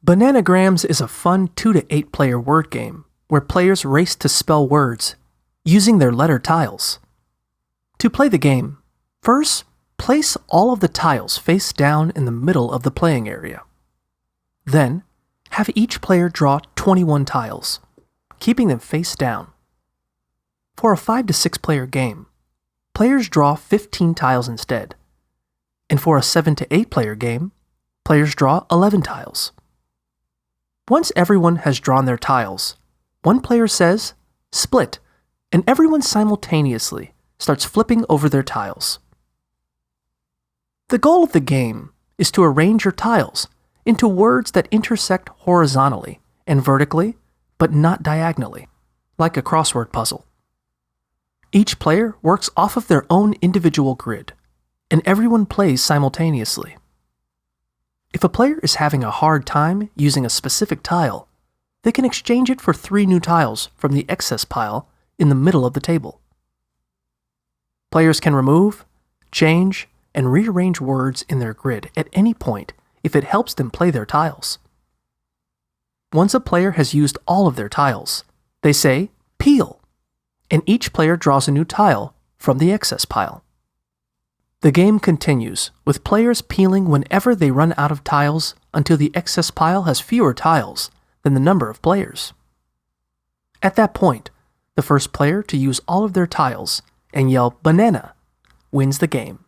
Bananagrams is a fun 2 to 8 player word game where players race to spell words using their letter tiles. To play the game, first, place all of the tiles face down in the middle of the playing area. Then, have each player draw 21 tiles, keeping them face down. For a 5 to 6 player game, players draw 15 tiles instead. And for a 7 to 8 player game, players draw 11 tiles. Once everyone has drawn their tiles, one player says, "Split," and everyone simultaneously starts flipping over their tiles. The goal of the game is to arrange your tiles into words that intersect horizontally and vertically, but not diagonally, like a crossword puzzle. Each player works off of their own individual grid, and everyone plays simultaneously. If a player is having a hard time using a specific tile, they can exchange it for 3 new tiles from the excess pile in the middle of the table. Players can remove, change, and rearrange words in their grid at any point if it helps them play their tiles. Once a player has used all of their tiles, they say, "Peel," and each player draws a new tile from the excess pile. The game continues, with players peeling whenever they run out of tiles until the excess pile has fewer tiles than the number of players. At that point, the first player to use all of their tiles and yell "banana" wins the game.